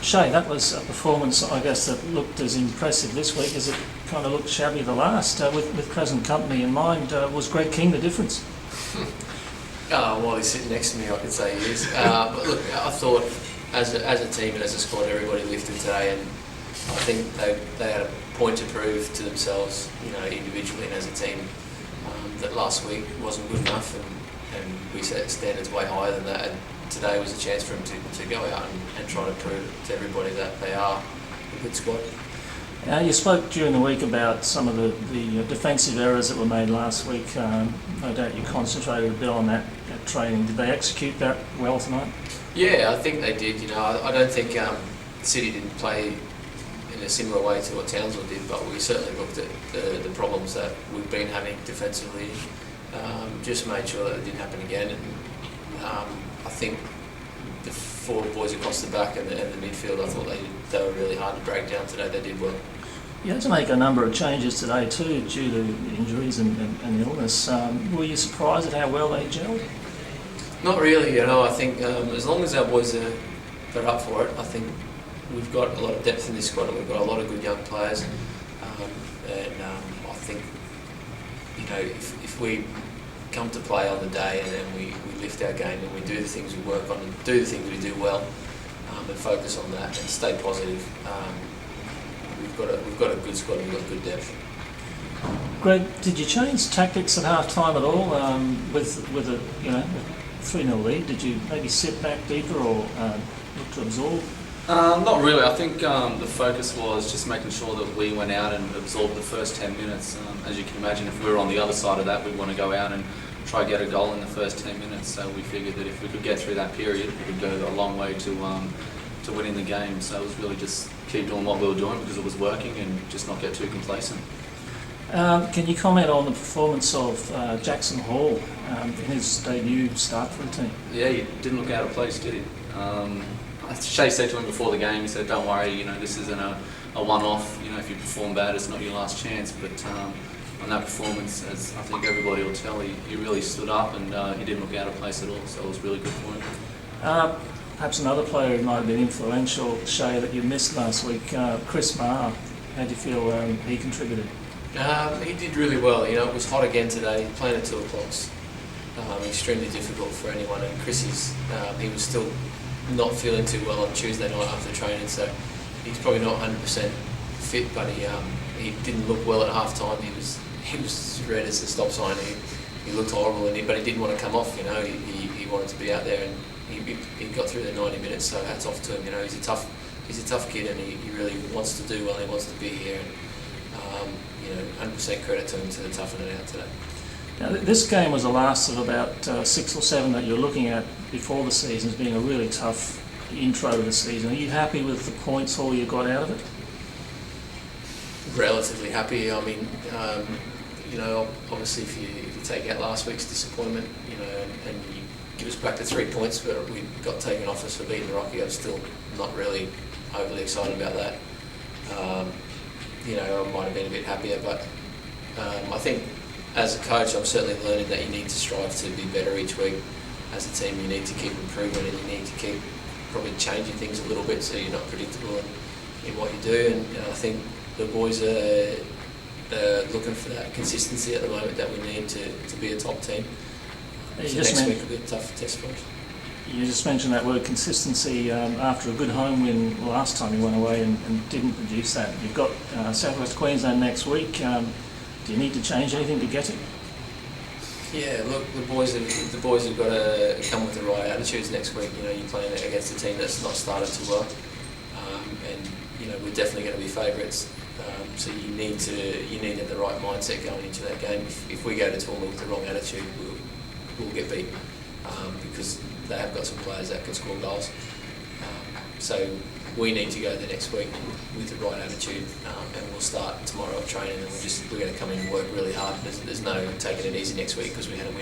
Shay, that was a performance, I guess, that looked as impressive this week as it kind of looked shabby the last. With present company in mind, was Greg King the difference? While he's sitting next to me, I could say he is. But look, I thought as a team and as a squad, everybody lifted today, and I think they had a point to prove to themselves, individually and as a team, that last week wasn't good enough, and we set standards way higher than that. And today was a chance for them to go out and try to prove to everybody that they are a good squad. You spoke during the week about some of the defensive errors that were made last week. No doubt you concentrated a bit on that at training. Did they execute that well tonight? Yeah, I think they did. I don't think City didn't play in a similar way to what Townsville did, but we certainly looked at the problems that we've been having defensively, just made sure that it didn't happen again. And I think the four boys across the back and the midfield, I thought they were really hard to break down today. They did well. You had to make a number of changes today too, due to injuries and illness. Were you surprised at how well they gelled? Not really, I think as long as our boys are up for it, I think we've got a lot of depth in this squad and we've got a lot of good young players. I think, if we come to play on the day and then we lift our game and we do the things we work on and do the things we do well, and focus on that and stay positive, we've got a good squad and we've got good depth. Greg, did you change tactics at half time at all with a 3-0 lead? Did you maybe sit back deeper or look to absorb? Not really. I think the focus was just making sure that we went out and absorbed the first 10 minutes. As you can imagine, if we were on the other side of that, we'd want to go out and try to get a goal in the first 10 minutes. So we figured that if we could get through that period, we could go a long way to winning the game. So it was really just keep doing what we were doing because it was working and just not get too complacent. Can you comment on the performance of Jackson Hall in his debut start for the team? Yeah, he didn't look out of place, did he? Shay said to him before the game, he said, "Don't worry, this isn't a one-off. If you perform bad, it's not your last chance." But on that performance, as I think everybody will tell, he really stood up and he didn't look out of place at all. So it was really good for him. Perhaps another player who might have been influential, Shay, that you missed last week, Chris Maher. How do you feel he contributed? He did really well. It was hot again today, playing at 2 o'clock. Extremely difficult for anyone, and he was still not feeling too well on Tuesday night after training, so he's probably not 100% fit, but he didn't look well at half time. He was red as a stop sign. He looked horrible, but he didn't want to come off. He wanted to be out there, and he got through the 90 minutes. So hats off to him. He's a tough kid, and he really wants to do well. He wants to be here, and 100% credit to him to the toughing it out today. Now, this game was the last of about 6 or 7 that you're looking at before the season as being a really tough intro to the season. Are you happy with the points all you got out of it? Relatively happy. Obviously if you take out last week's disappointment, and you give us back to 3 points, but we got taken off us for beating the Rocky, I'm still not really overly excited about that. I might have been a bit happier, but I think as a coach, I'm certainly learning that you need to strive to be better each week. As a team, you need to keep improving and you need to keep probably changing things a little bit so you're not predictable in what you do. And I think the boys are looking for that consistency at the moment that we need to be a top team. So next week will be a tough test for us. You just mentioned that word consistency after a good home win last time you went away and didn't produce that. You've got South West Queensland next week. Do you need to change anything to get it? Yeah, look, the boys have got to come with the right attitudes next week. You're playing against a team that's not started too well, and we're definitely going to be favourites. So you need to have the right mindset going into that game. If we go to Toowoomba with the wrong attitude, we'll get beat because they have got some players that can score goals. So we need to go the next week with the right attitude, and we'll start tomorrow at training, and we're going to come in and work really hard. There's no taking it easy next week because we had a win.